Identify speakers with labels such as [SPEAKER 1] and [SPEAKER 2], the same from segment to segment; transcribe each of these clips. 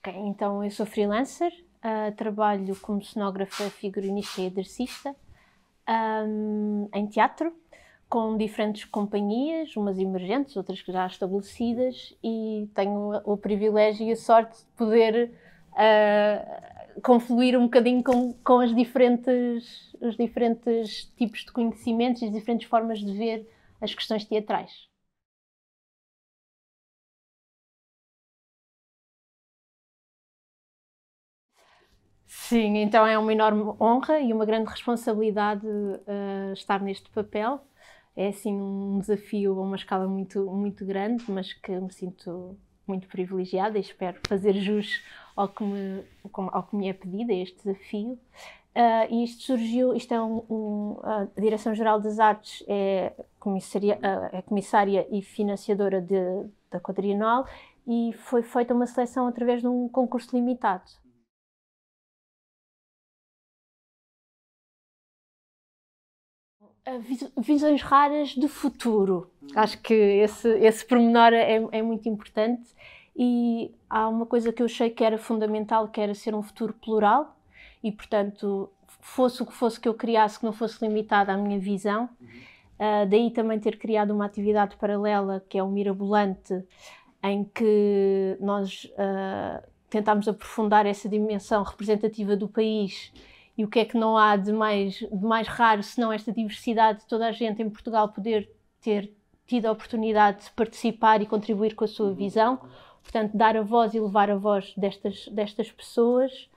[SPEAKER 1] Ok, então eu sou freelancer, trabalho como cenógrafa, figurinista e aderecista em teatro, com diferentes companhias, umas emergentes, outras que já estabelecidas, e tenho o privilégio e a sorte de poder confluir um bocadinho com os diferentes tipos de conhecimentos e as diferentes formas de ver as questões teatrais. Sim, então é uma enorme honra e uma grande responsabilidade estar neste papel. É assim um desafio a uma escala muito grande, mas que me sinto muito privilegiada e espero fazer jus ao que me é pedido, a este desafio. E isto surgiu, a Direção-Geral das Artes é comissária e financiadora da Quadrienal e foi feita uma seleção através de um concurso limitado. Visões raras de futuro. Acho que esse pormenor é muito importante e há uma coisa que eu achei que era fundamental, que era ser um futuro plural e, portanto, fosse o que fosse que eu criasse, que não fosse limitado à minha visão. Daí também ter criado uma atividade paralela, que é o Mirabolante, em que nós tentámos aprofundar essa dimensão representativa do país e o que é que não há de mais raro, senão esta diversidade de toda a gente em Portugal poder ter tido a oportunidade de participar e contribuir com a sua visão. Portanto, dar a voz e levar a voz destas pessoas.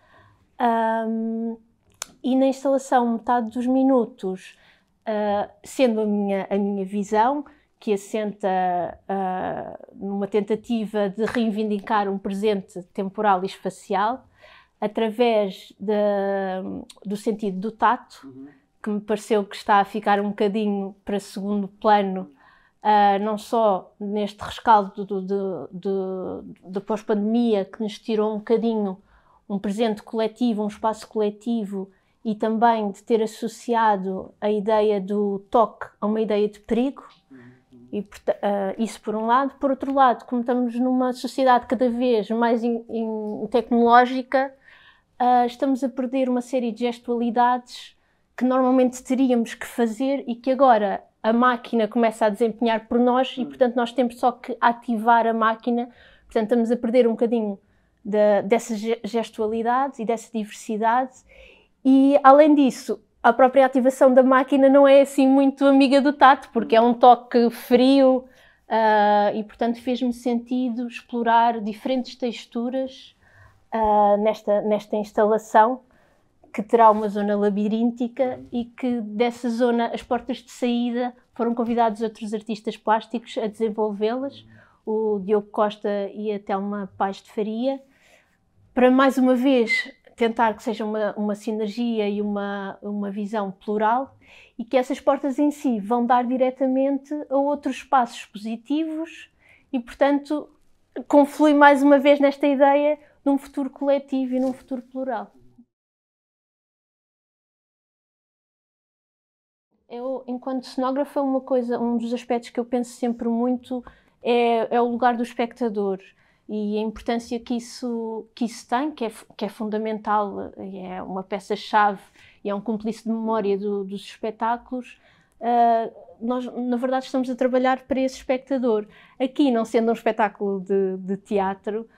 [SPEAKER 1] E na instalação Metade dos Minutos, sendo a minha visão, que assenta numa tentativa de reivindicar um presente temporal e espacial, através do sentido do tato, que me pareceu que está a ficar um bocadinho para segundo plano, não só neste rescaldo da pós-pandemia, que nos tirou um bocadinho um presente coletivo, um espaço coletivo, e também de ter associado a ideia do toque a uma ideia de perigo. E, isso por um lado. Por outro lado, como estamos numa sociedade cada vez mais tecnológica, estamos a perder uma série de gestualidades que normalmente teríamos que fazer e que agora a máquina começa a desempenhar por nós e, portanto, nós temos só que ativar a máquina. Portanto, estamos a perder um bocadinho dessas gestualidades e dessa diversidade. E, além disso, a própria ativação da máquina não é assim muito amiga do tato, porque é um toque frio e, portanto, fez-me sentido explorar diferentes texturas nesta instalação, que terá uma zona labiríntica e que dessa zona, as portas de saída, foram convidados outros artistas plásticos a desenvolvê-las, o Diogo Costa e a Telma Paz de Faria, para mais uma vez tentar que seja uma sinergia e uma visão plural e que essas portas em si vão dar diretamente a outros espaços positivos e, portanto, conflui mais uma vez nesta ideia de um futuro coletivo e num futuro plural. Eu, enquanto cenógrafa, um dos aspectos que eu penso sempre muito é o lugar do espectador e a importância que isso tem, que é fundamental, é uma peça-chave e é um cúmplice de memória dos espetáculos. Nós, na verdade, estamos a trabalhar para esse espectador. Aqui, não sendo um espetáculo de teatro,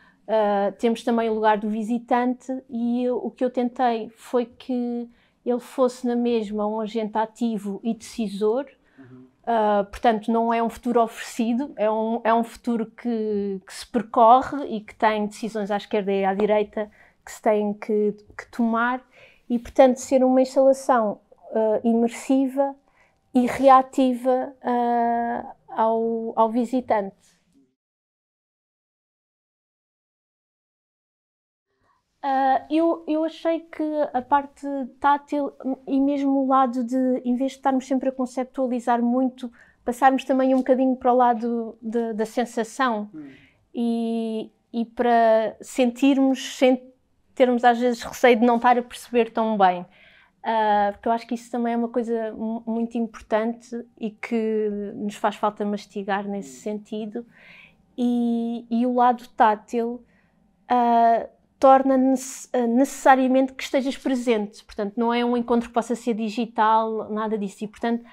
[SPEAKER 1] temos também o lugar do visitante e o que eu tentei foi que ele fosse na mesma um agente ativo e decisor. Portanto, não é um futuro oferecido, é um futuro que se percorre e que tem decisões à esquerda e à direita que se têm que tomar e, portanto, ser uma instalação imersiva e reativa ao visitante. Eu achei que a parte tátil e mesmo o lado de, em vez de estarmos sempre a conceptualizar muito, passarmos também um bocadinho para o lado da sensação e para sentirmos, sem termos às vezes receio de não estar a perceber tão bem. Porque eu acho que isso também é uma coisa muito importante e que nos faz falta mastigar nesse sentido. E o lado tátil torna necessariamente que estejas presente. Portanto, não é um encontro que possa ser digital, nada disso. E, portanto,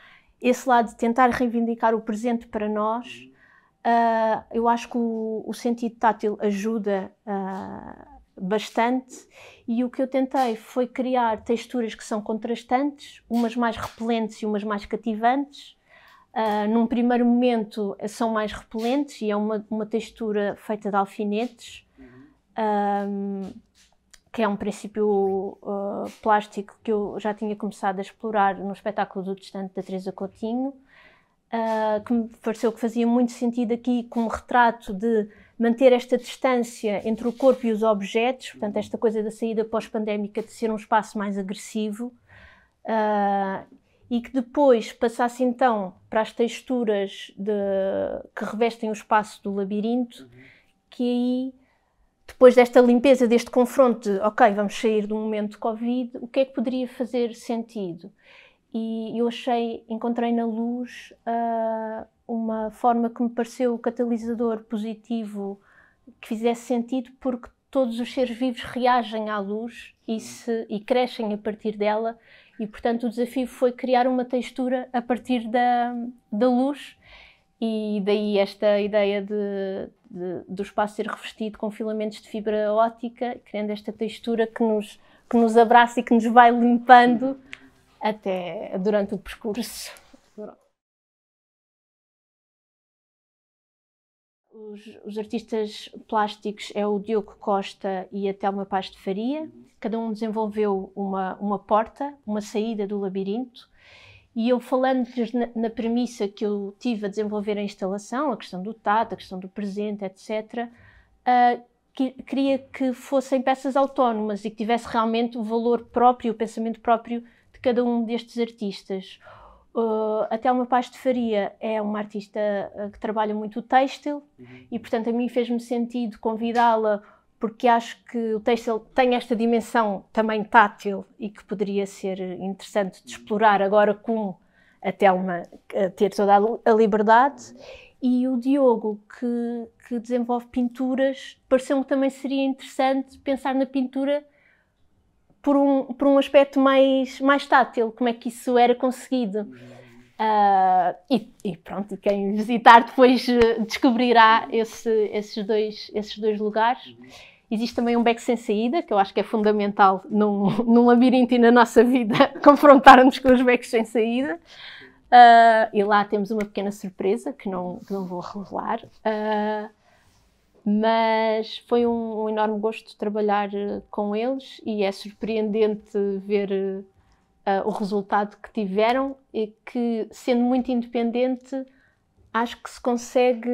[SPEAKER 1] esse lado de tentar reivindicar o presente para nós, eu acho que o sentido tátil ajuda bastante, e o que eu tentei foi criar texturas que são contrastantes, umas mais repelentes e umas mais cativantes. Num primeiro momento são mais repelentes e é uma textura feita de alfinetes, que é um princípio plástico que eu já tinha começado a explorar no espetáculo do Distante da Teresa Coutinho, que me pareceu que fazia muito sentido aqui como retrato de manter esta distância entre o corpo e os objetos, portanto esta coisa da saída pós-pandémica de ser um espaço mais agressivo, e que depois passasse então para as texturas que revestem o espaço do labirinto, que aí, depois desta limpeza, deste confronto de, ok, vamos sair do momento de Covid, o que é que poderia fazer sentido? E eu encontrei na luz uma forma que me pareceu o catalisador positivo, que fizesse sentido, porque todos os seres vivos reagem à luz e crescem a partir dela, e portanto o desafio foi criar uma textura a partir da luz, e daí esta ideia do espaço ser revestido com filamentos de fibra óptica, criando esta textura que nos abraça e que nos vai limpando até durante o percurso. Os artistas plásticos é o Diogo Costa e a Telma Paz de Faria. Cada um desenvolveu uma porta, uma saída do labirinto. E eu, falando-lhes na premissa que eu tive a desenvolver a instalação, a questão do tato, a questão do presente, etc., queria que fossem peças autónomas e que tivesse realmente o valor próprio, o pensamento próprio de cada um destes artistas. A Telma Paz de Faria é uma artista que trabalha muito o têxtil, e portanto a mim fez-me sentido convidá-la, porque acho que o têxtil tem esta dimensão também tátil e que poderia ser interessante de explorar agora com a Telma ter toda a liberdade. E o Diogo, que desenvolve pinturas, pareceu-me que também seria interessante pensar na pintura por um aspecto mais tátil, como é que isso era conseguido. E pronto, e quem visitar depois descobrirá esses dois lugares. Existe também um beco sem saída, que eu acho que é fundamental num labirinto e na nossa vida confrontar-nos com os becos sem saída. E lá temos uma pequena surpresa, que não vou revelar. Mas foi um enorme gosto trabalhar com eles, e é surpreendente ver o resultado que tiveram, e que, sendo muito independente, acho que se consegue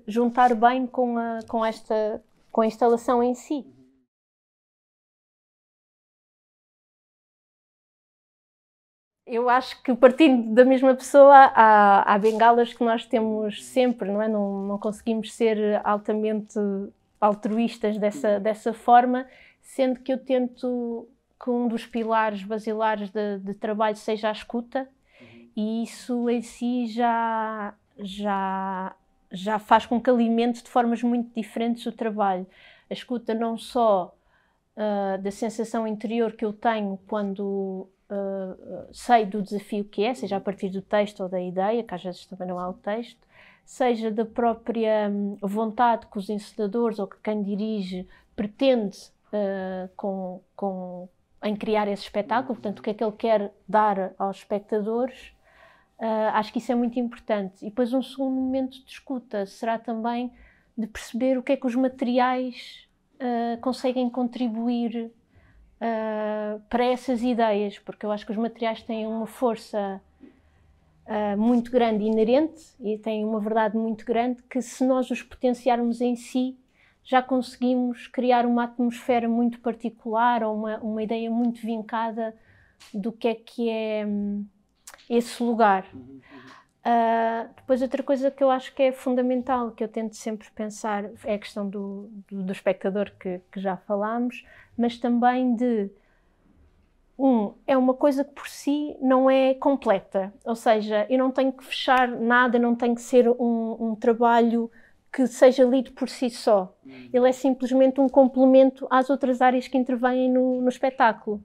[SPEAKER 1] juntar bem com a instalação em si. Eu acho que, partindo da mesma pessoa, há bengalas que nós temos sempre, não é? Não conseguimos ser altamente altruístas dessa forma, sendo que eu tento que um dos pilares basilares de trabalho seja a escuta, e isso em si já faz com que alimente de formas muito diferentes o trabalho. A escuta não só da sensação interior que eu tenho quando sei do desafio que é, seja a partir do texto ou da ideia, que às vezes também não há o texto, seja da própria vontade que os encenadores ou que quem dirige pretende em criar esse espetáculo, portanto, o que é que ele quer dar aos espectadores. Acho que isso é muito importante. E depois um segundo momento de escuta será também de perceber o que é que os materiais conseguem contribuir para essas ideias, porque eu acho que os materiais têm uma força muito grande inerente, e têm uma verdade muito grande, que se nós os potenciarmos em si, já conseguimos criar uma atmosfera muito particular, ou uma ideia muito vincada do que é esse lugar. Depois, outra coisa que eu acho que é fundamental, que eu tento sempre pensar, é a questão do espectador, que já falámos, mas também é uma coisa que por si não é completa, ou seja, eu não tenho que fechar nada, não tem que ser um trabalho que seja lido por si só. Ele é simplesmente um complemento às outras áreas que intervêm no espetáculo.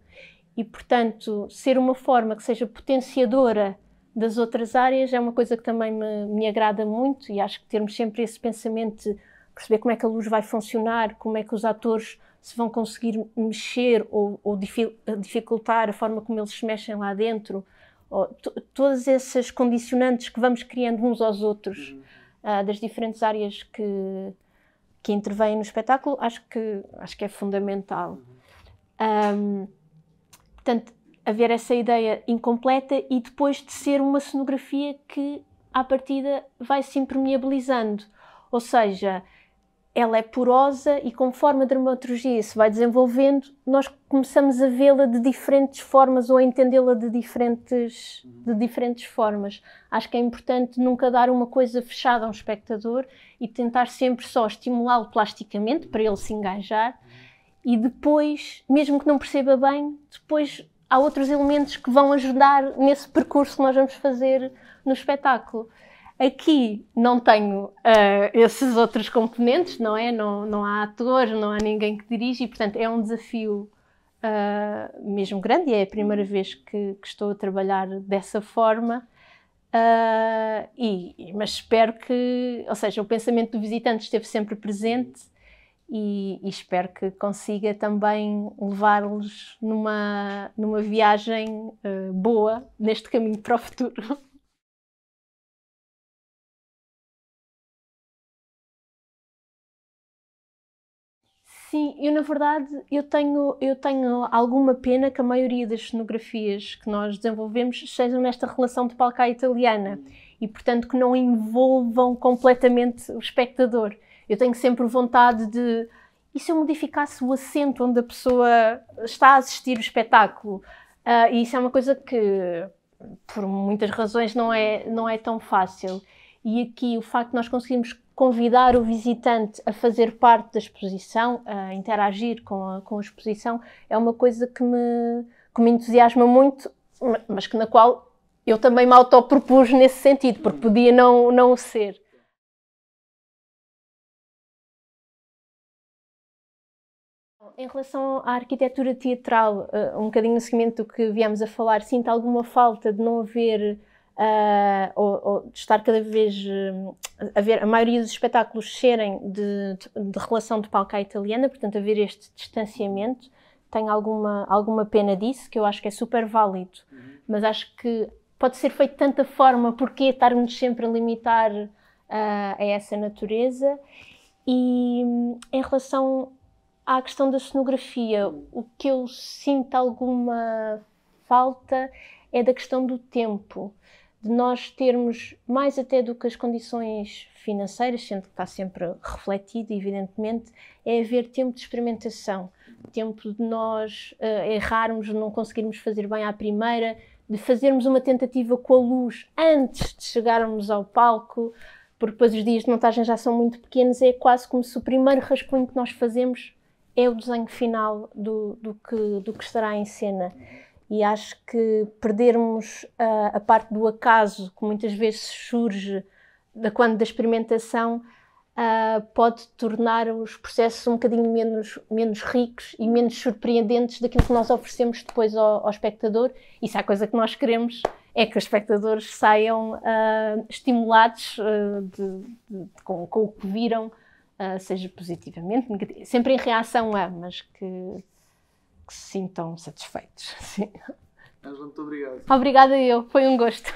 [SPEAKER 1] E, portanto, ser uma forma que seja potenciadora das outras áreas é uma coisa que também me agrada muito, e acho que termos sempre esse pensamento de perceber como é que a luz vai funcionar, como é que os atores se vão conseguir mexer ou dificultar a forma como eles se mexem lá dentro, todas essas condicionantes que vamos criando uns aos outros, das diferentes áreas que intervêm no espetáculo, acho que é fundamental. Portanto, haver essa ideia incompleta e depois de ser uma cenografia que, à partida, vai se impermeabilizando. Ou seja, ela é porosa e conforme a dramaturgia se vai desenvolvendo, nós começamos a vê-la de diferentes formas ou a entendê-la de diferentes formas. Acho que é importante nunca dar uma coisa fechada a um espectador e tentar sempre só estimulá-lo plasticamente para ele se engajar e depois, mesmo que não perceba bem, depois há outros elementos que vão ajudar nesse percurso que nós vamos fazer no espetáculo. Aqui não tenho esses outros componentes, não é? Não há atores, não há ninguém que dirige e, portanto, é um desafio mesmo grande e é a primeira vez que estou a trabalhar dessa forma. Mas espero que, ou seja, o pensamento do visitante esteve sempre presente e espero que consiga também levar-los numa viagem boa neste caminho para o futuro. Sim, eu na verdade eu tenho alguma pena que a maioria das cenografias que nós desenvolvemos sejam nesta relação de palco à italiana e, portanto, que não envolvam completamente o espectador. Eu tenho sempre vontade de... E se eu modificasse o assento onde a pessoa está a assistir o espetáculo? E isso é uma coisa que, por muitas razões, não é tão fácil. E aqui o facto de nós conseguirmos convidar o visitante a fazer parte da exposição, a interagir com a exposição, é uma coisa que me entusiasma muito, mas na qual eu também me autopropus nesse sentido, porque podia não o ser. Em relação à arquitetura teatral, um bocadinho no seguimento do que viemos a falar, sinto alguma falta de não haver... ou de estar cada vez a ver a maioria dos espetáculos serem de relação de palco à italiana, portanto haver este distanciamento. Tenho alguma pena disso, que eu acho que é super válido, mas acho que pode ser feito de tanta forma, porque estarmos sempre a limitar a essa natureza. E em relação à questão da cenografia, o que eu sinto alguma falta é da questão do tempo, de nós termos, mais até do que as condições financeiras, sendo que está sempre refletido, evidentemente, é haver tempo de experimentação, tempo de nós errarmos, não conseguirmos fazer bem à primeira, de fazermos uma tentativa com a luz antes de chegarmos ao palco, porque depois os dias de montagem já são muito pequenos, é quase como se o primeiro rascunho que nós fazemos é o desenho final do que estará em cena. E acho que perdermos a parte do acaso, que muitas vezes surge da experimentação, pode tornar os processos um bocadinho menos ricos e menos surpreendentes daquilo que nós oferecemos depois ao espectador. E se há coisa que nós queremos é que os espectadores saiam estimulados com o que viram, seja positivamente, negativamente, sempre em reação mas que se sintam satisfeitos. Sim.
[SPEAKER 2] Ângela, muito obrigado.
[SPEAKER 1] Obrigada eu, foi um gosto.